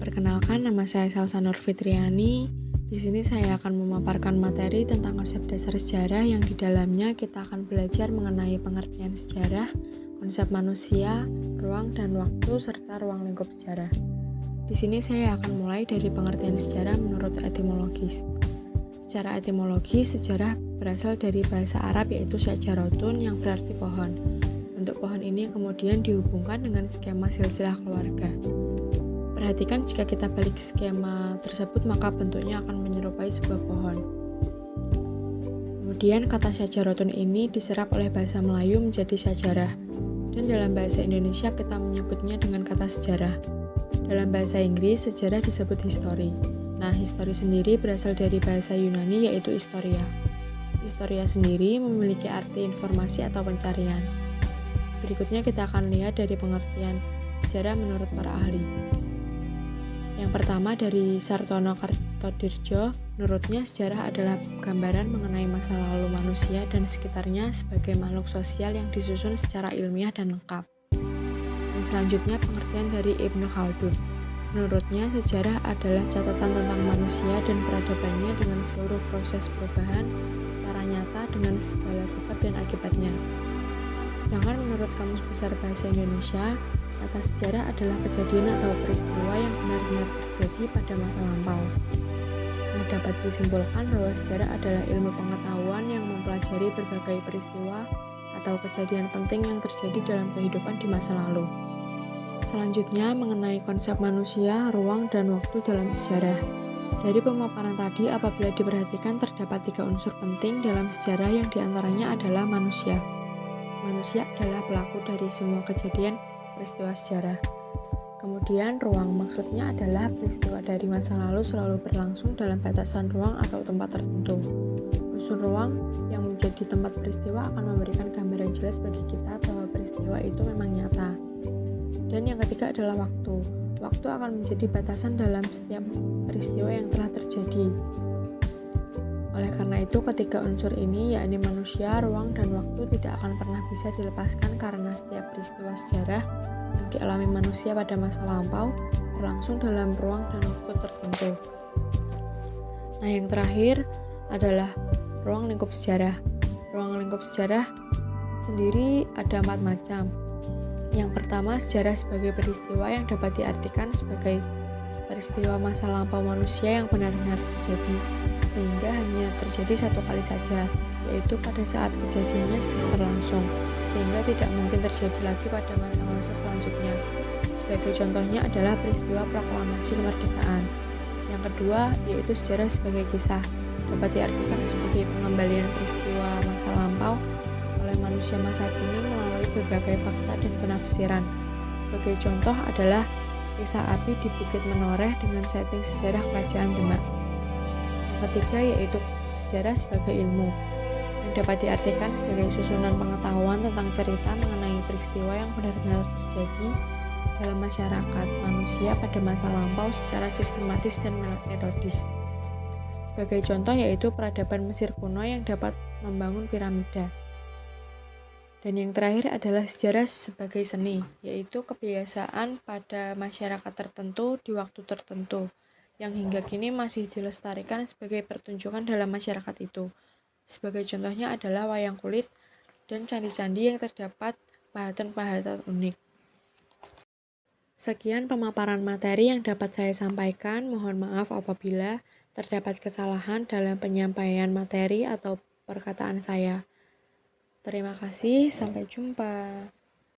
Perkenalkan, nama saya Salsa Nur Fitriani. Di sini saya akan memaparkan materi tentang konsep dasar sejarah yang di dalamnya kita akan belajar mengenai pengertian sejarah, konsep manusia, ruang dan waktu, serta ruang lingkup sejarah. Di sini saya akan mulai dari pengertian sejarah menurut etimologis. Secara etimologis, sejarah berasal dari bahasa Arab yaitu syajaratun yang berarti pohon. Bentuk pohon ini kemudian dihubungkan dengan skema silsilah keluarga. Perhatikan jika kita balik skema tersebut maka bentuknya akan menyerupai sebuah pohon. Kemudian kata syajaratun ini diserap oleh bahasa Melayu menjadi syajarah. Dan dalam bahasa Indonesia kita menyebutnya dengan kata sejarah. Dalam bahasa Inggris sejarah disebut history. Nah, history sendiri berasal dari bahasa Yunani yaitu historia. Historia sendiri memiliki arti informasi atau pencarian. Berikutnya kita akan lihat dari pengertian sejarah menurut para ahli. Yang pertama dari Sartono Kartodirjo, menurutnya sejarah adalah gambaran mengenai masa lalu manusia dan sekitarnya sebagai makhluk sosial yang disusun secara ilmiah dan lengkap. Dan selanjutnya pengertian dari Ibnu Khaldun. Menurutnya sejarah adalah catatan tentang manusia dan peradabannya dengan seluruh proses perubahan secara nyata dengan segala sebab dan akibatnya. Sedangkan menurut Kamus Besar Bahasa Indonesia, kata sejarah adalah kejadian atau peristiwa yang benar-benar terjadi pada masa lampau. Nah, dapat disimpulkan bahwa sejarah adalah ilmu pengetahuan yang mempelajari berbagai peristiwa atau kejadian penting yang terjadi dalam kehidupan di masa lalu. Selanjutnya mengenai konsep manusia, ruang, dan waktu dalam sejarah. Dari pemaparan tadi, apabila diperhatikan terdapat 3 unsur penting dalam sejarah yang diantaranya adalah manusia. Manusia adalah pelaku dari semua kejadian peristiwa sejarah. Kemudian ruang maksudnya adalah peristiwa dari masa lalu selalu berlangsung dalam batasan ruang atau tempat tertentu. Unsur ruang yang menjadi tempat peristiwa akan memberikan gambaran jelas bagi kita bahwa peristiwa itu memang nyata. Dan yang ketiga adalah waktu. Waktu akan menjadi batasan dalam setiap peristiwa yang telah terjadi. Oleh karena itu, ketiga unsur ini, yakni manusia, ruang, dan waktu tidak akan pernah bisa dilepaskan karena setiap peristiwa sejarah yang dialami manusia pada masa lampau berlangsung dalam ruang dan waktu tertentu. Nah, yang terakhir adalah ruang lingkup sejarah. Ruang lingkup sejarah sendiri ada 4 macam. Yang pertama, sejarah sebagai peristiwa yang dapat diartikan sebagai peristiwa masa lampau manusia yang benar-benar terjadi, sehingga hanya terjadi satu kali saja, yaitu pada saat kejadiannya sedang berlangsung, sehingga tidak mungkin terjadi lagi pada masa-masa selanjutnya. Sebagai contohnya adalah peristiwa proklamasi kemerdekaan. Yang kedua, yaitu sejarah sebagai kisah, dapat diartikan sebagai pengembalian peristiwa masa lampau oleh manusia masa kini melalui berbagai fakta dan penafsiran. Sebagai contoh adalah kisah api di Bukit Menoreh dengan setting sejarah Kerajaan Demak. Yang ketiga yaitu sejarah sebagai ilmu, yang dapat diartikan sebagai susunan pengetahuan tentang cerita mengenai peristiwa yang benar-benar terjadi dalam masyarakat manusia pada masa lampau secara sistematis dan metodis. Sebagai contoh yaitu peradaban Mesir kuno yang dapat membangun piramida. Dan yang terakhir adalah sejarah sebagai seni, yaitu kebiasaan pada masyarakat tertentu di waktu tertentu, yang hingga kini masih dilestarikan sebagai pertunjukan dalam masyarakat itu. Sebagai contohnya adalah wayang kulit dan candi-candi yang terdapat pahatan-pahatan unik. Sekian pemaparan materi yang dapat saya sampaikan. Mohon maaf apabila terdapat kesalahan dalam penyampaian materi atau perkataan saya. Terima kasih, sampai jumpa.